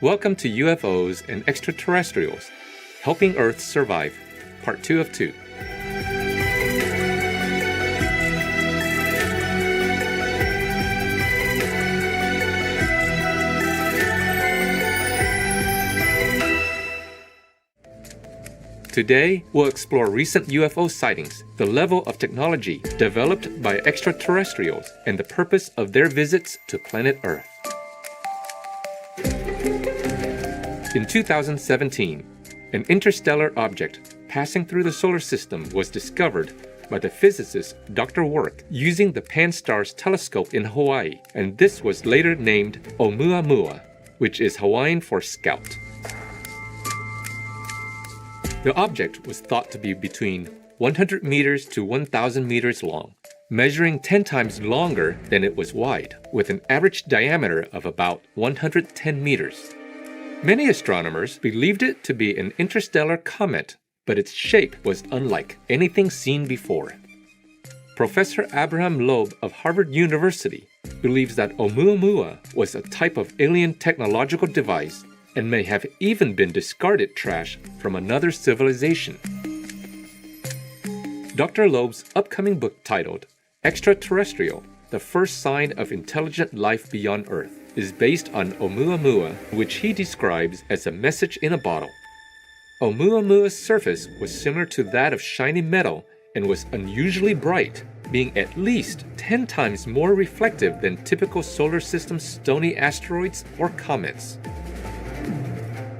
Welcome to UFOs and Extraterrestrials, Helping Earth Survive, Part 2 of 2. Today, we'll explore recent UFO sightings, the level of technology developed by extraterrestrials, and the purpose of their visits to planet Earth. In 2017, an interstellar object passing through the solar system was discovered by the physicist Dr. Work using the Pan-STARRS telescope in Hawaii, and this was later named Oumuamua, which is Hawaiian for scout. The object was thought to be between 100 meters to 1,000 meters long, measuring 10 times longer than it was wide, with an average diameter of about 110 meters. Many astronomers believed it to be an interstellar comet, but its shape was unlike anything seen before. Professor Abraham Loeb of Harvard University believes that Oumuamua was a type of alien technological device and may have even been discarded trash from another civilization. Dr. Loeb's upcoming book titled Extraterrestrial, The First Sign of Intelligent Life Beyond Earth, is based on Oumuamua, which he describes as a message in a bottle. Oumuamua's surface was similar to that of shiny metal and was unusually bright, being at least 10 times more reflective than typical solar system stony asteroids or comets.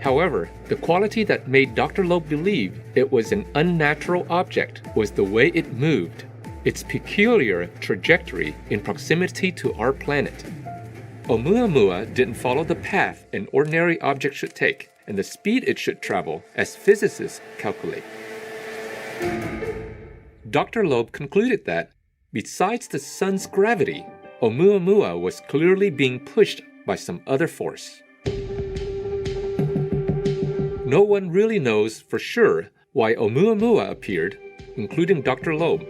However, the quality that made Dr. Loeb believe it was an unnatural object was the way it moved, its peculiar trajectory in proximity to our planet. Oumuamua didn't follow the path an ordinary object should take and the speed it should travel as physicists calculate. Dr. Loeb concluded that, besides the sun's gravity, Oumuamua was clearly being pushed by some other force. No one really knows for sure why Oumuamua appeared, including Dr. Loeb.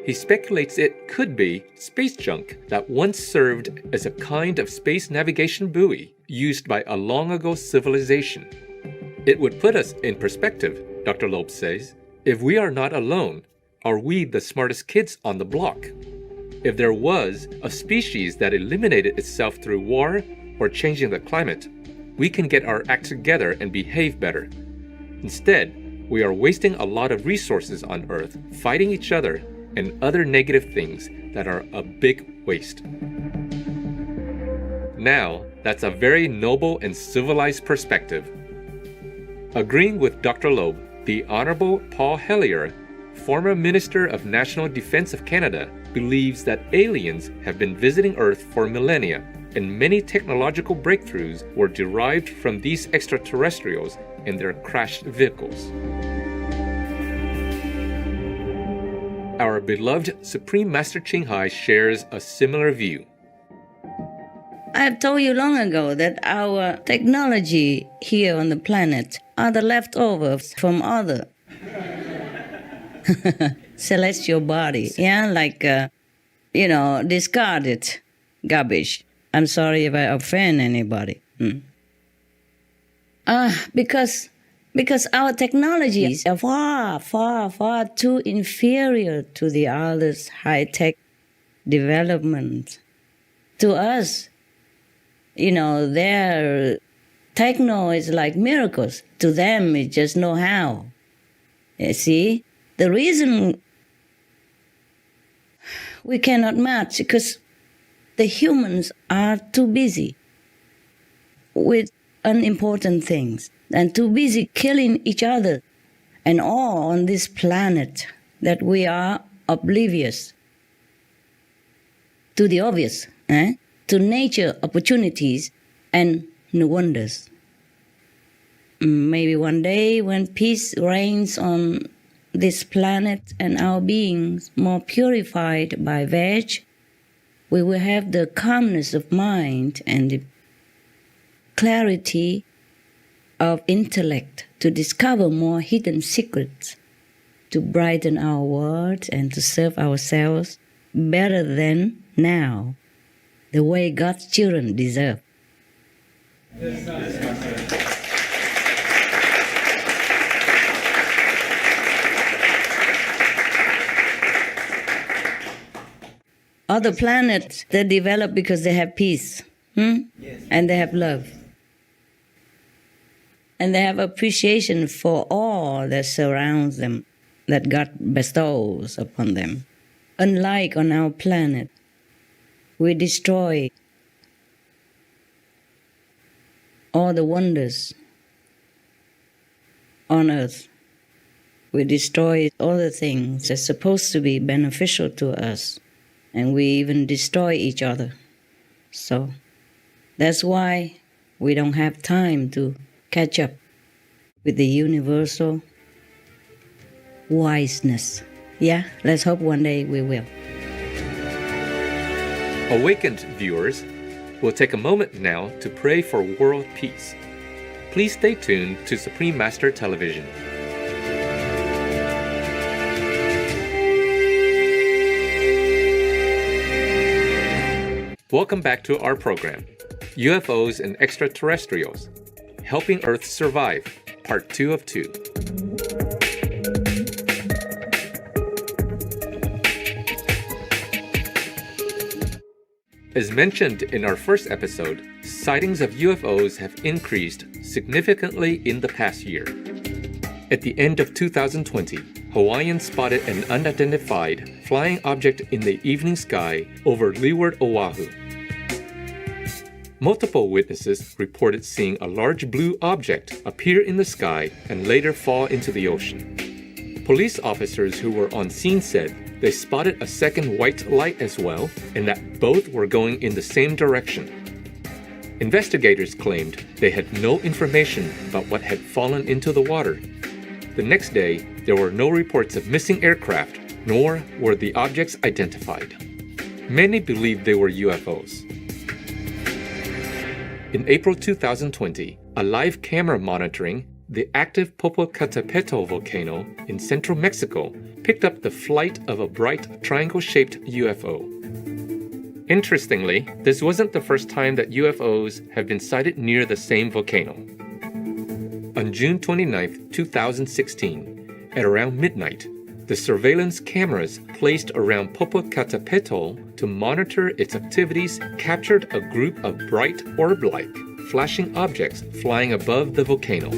He speculates it could be space junk that once served as a kind of space navigation buoy used by a long-ago civilization. It would put us in perspective, Dr. Loeb says. If we are not alone, are we the smartest kids on the block? If there was a species that eliminated itself through war or changing the climate, we can get our act together and behave better. Instead, we are wasting a lot of resources on Earth fighting each other and other negative things that are a big waste. Now, that's a very noble and civilized perspective. Agreeing with Dr. Loeb, the Honorable Paul Hellyer, former Minister of National Defense of Canada, believes that aliens have been visiting Earth for millennia, and many technological breakthroughs were derived from these extraterrestrials and their crashed vehicles. Our beloved Supreme Master Ching Hai shares a similar view. I have told you long ago that our technology here on the planet are the leftovers from other celestial bodies, discarded garbage. I'm sorry if I offend anybody. Because our technologies are far, far, far too inferior to the others' high-tech development. To us, their techno is like miracles. To them, it's just know-how. You see? The reason we cannot match because the humans are too busy with unimportant things and too busy killing each other and all on this planet that we are oblivious to the obvious, to nature opportunities and new wonders. Maybe one day when peace reigns on this planet and our beings more purified by veg, we will have the calmness of mind and the clarity of intellect to discover more hidden secrets, to brighten our world and to serve ourselves better than now, the way God's children deserve. Other planets, they develop because they have peace, and they have love. And they have appreciation for all that surrounds them, that God bestows upon them. Unlike on our planet, we destroy all the wonders on earth. We destroy all the things that's supposed to be beneficial to us. And we even destroy each other. So that's why we don't have time to catch up with the universal wiseness. Yeah, let's hope one day we will. Awakened viewers, we'll take a moment now to pray for world peace. Please stay tuned to Supreme Master Television. Welcome back to our program, UFOs and Extraterrestrials, Helping Earth Survive, Part 2 of 2. As mentioned in our first episode, sightings of UFOs have increased significantly in the past year. At the end of 2020, Hawaiians spotted an unidentified flying object in the evening sky over Leeward, Oahu. Multiple witnesses reported seeing a large blue object appear in the sky and later fall into the ocean. Police officers who were on scene said they spotted a second white light as well, and that both were going in the same direction. Investigators claimed they had no information about what had fallen into the water. The next day, there were no reports of missing aircraft, nor were the objects identified. Many believed they were UFOs. In April 2020, a live camera monitoring the active Popocatépetl volcano in central Mexico picked up the flight of a bright triangle-shaped UFO. Interestingly, this wasn't the first time that UFOs have been sighted near the same volcano. On June 29, 2016, at around midnight, the surveillance cameras placed around Popocatépetl to monitor its activities captured a group of bright orb-like, flashing objects flying above the volcano.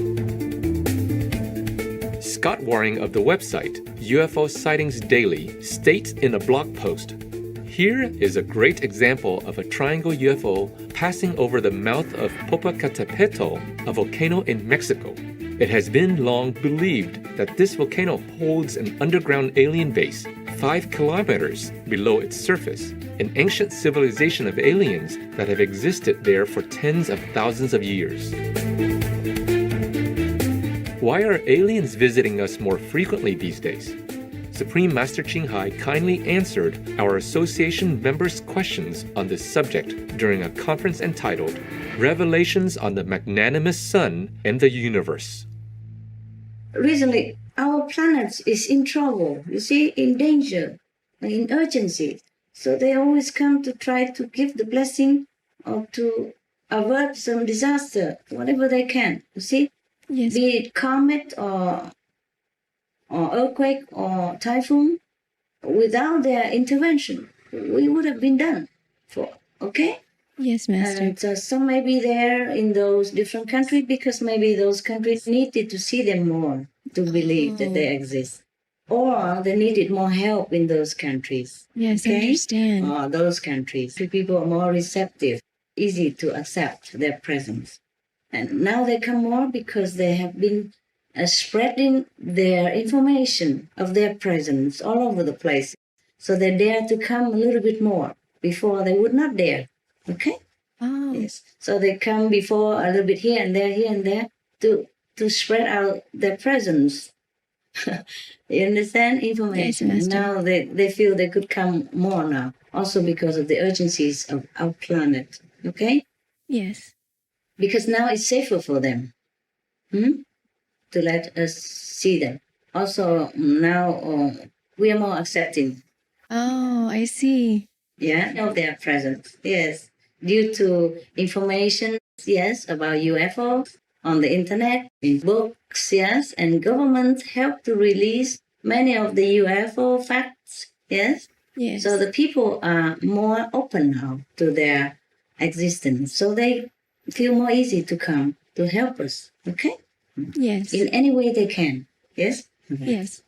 Scott Waring of the website UFO Sightings Daily states in a blog post, "Here is a great example of a triangle UFO passing over the mouth of Popocatépetl, a volcano in Mexico. It has been long believed that this volcano holds an underground alien base 5 kilometers below its surface, an ancient civilization of aliens that have existed there for tens of thousands of years. Why are aliens visiting us more frequently these days?" Supreme Master Ching Hai kindly answered our association members' questions on this subject during a conference entitled Revelations on the Magnanimous Sun and the Universe. Recently, our planet is in trouble, you see, in danger, in urgency. So they always come to try to give the blessing or to avert some disaster, whatever they can, you see? Yes. Be it comet or earthquake or typhoon, without their intervention, we would have been done for, okay? Yes, Master. And some may be there in those different countries because maybe those countries needed to see them more to believe that they exist. Or they needed more help in those countries. Yes, I understand. Those countries, the people are more receptive, easy to accept their presence. And now they come more because they have been spreading their information of their presence all over the place. So they dare to come a little bit more. Before they would not dare. Okay? Oh. Yes. So they come before a little bit here and there to spread out their presence. You understand? Information. Yes, now they feel they could come more now. Also because of the urgencies of our planet. Okay? Yes. Because now it's safer for them. To let us see them. Also now we are more accepting. Oh, I see. Yeah, of their presence. Yes. Due to information yes, about UFO on the internet, in books, yes, and government help to release many of the UFO facts, yes. Yes. So the people are more open now to their existence. So they feel more easy to come to help us, okay? Yes. In any way they can, yes? Yes.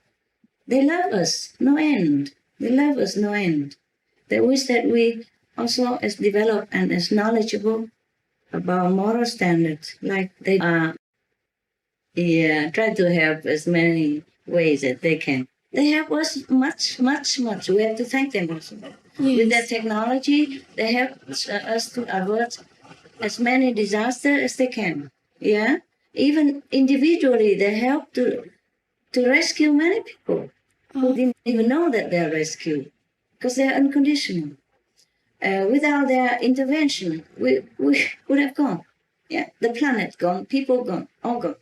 They love us, no end. They love us, no end. They wish that we also as developed and as knowledgeable about moral standards, like they are. Yeah, try to help as many ways that they can. They help us much. We have to thank them also. Yes. With their technology, they help us to avert as many disasters as they can. Yeah, even individually, they help to rescue many people who didn't even know that they're rescued because they're unconditional. Without their intervention, we would have gone. Yeah, the planet gone, people gone, all gone.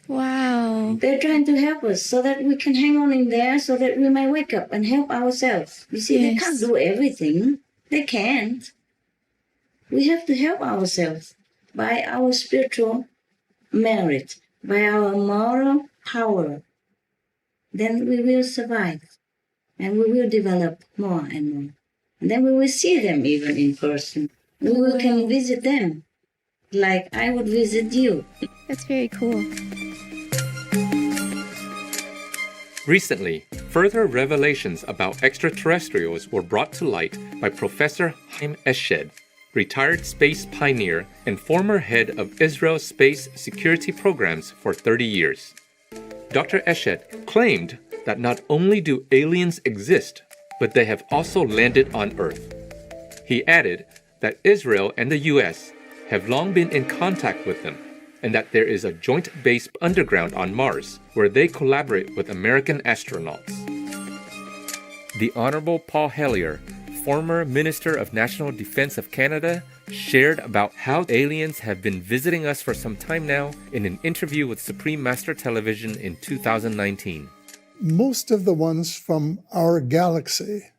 Wow. They're trying to help us so that we can hang on in there so that we may wake up and help ourselves. You see, they Yes. can't do everything. They can't. We have to help ourselves by our spiritual merit, by our moral power. Then we will survive and we will develop more and more. And then we will see them even in person. We can visit them like I would visit you. That's very cool. Recently, further revelations about extraterrestrials were brought to light by Professor Chaim Eshed, retired space pioneer and former head of Israel's space security programs for 30 years. Dr. Eshed claimed that not only do aliens exist, but they have also landed on Earth. He added that Israel and the US have long been in contact with them, and that there is a joint base underground on Mars where they collaborate with American astronauts. The Honorable Paul Hellyer, former Minister of National Defense of Canada, shared about how aliens have been visiting us for some time now in an interview with Supreme Master Television in 2019. Most of the ones from our galaxy,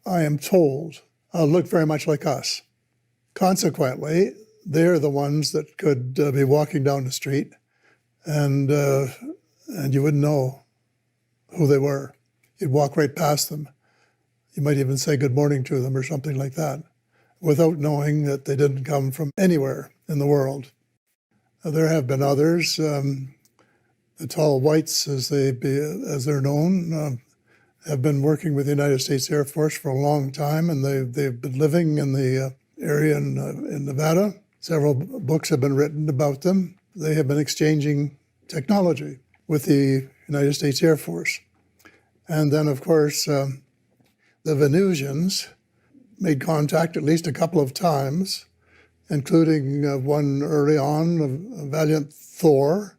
I am told, look very much like us. Consequently, they're the ones that could be walking down the street and you wouldn't know who they were. You'd walk right past them. You might even say good morning to them or something like that without knowing that they didn't come from anywhere in the world. There have been others. The tall whites, as they're known, have been working with the United States Air Force for a long time, and they've been living in the area in Nevada. Several books have been written about them. They have been exchanging technology with the United States Air Force. And then, of course, the Venusians made contact at least a couple of times, including one early on, a valiant Thor,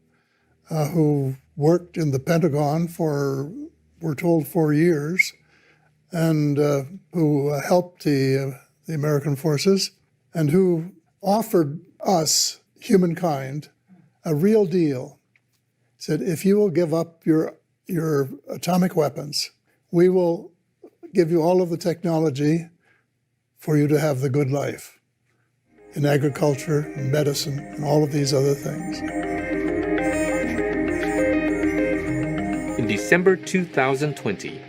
who worked in the Pentagon for, we're told, 4 years, and who helped the American forces, and who offered us, humankind, a real deal. Said, if you will give up your atomic weapons, we will give you all of the technology for you to have the good life in agriculture, and medicine, and all of these other things. In December 2020,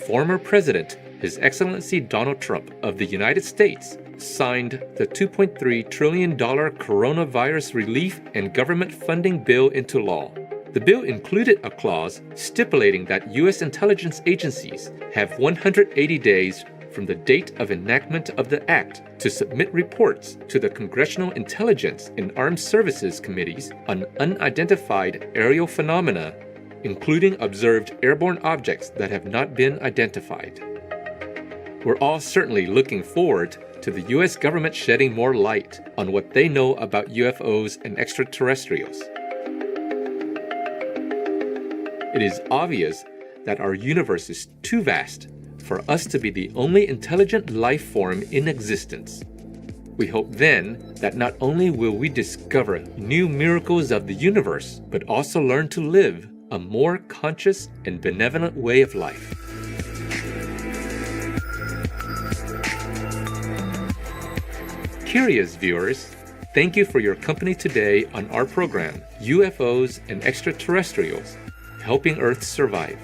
former President, His Excellency Donald Trump of the United States, signed the $2.3 trillion coronavirus relief and government funding bill into law. The bill included a clause stipulating that U.S. intelligence agencies have 180 days from the date of enactment of the act to submit reports to the Congressional Intelligence and Armed Services Committees on unidentified aerial phenomena, including observed airborne objects that have not been identified. We're all certainly looking forward to the U.S. government shedding more light on what they know about UFOs and extraterrestrials. It is obvious that our universe is too vast for us to be the only intelligent life form in existence. We hope then that not only will we discover new miracles of the universe, but also learn to live a more conscious and benevolent way of life. Curious viewers, Thank you for your company today on our program, UFOs and Extraterrestrials, Helping Earth Survive.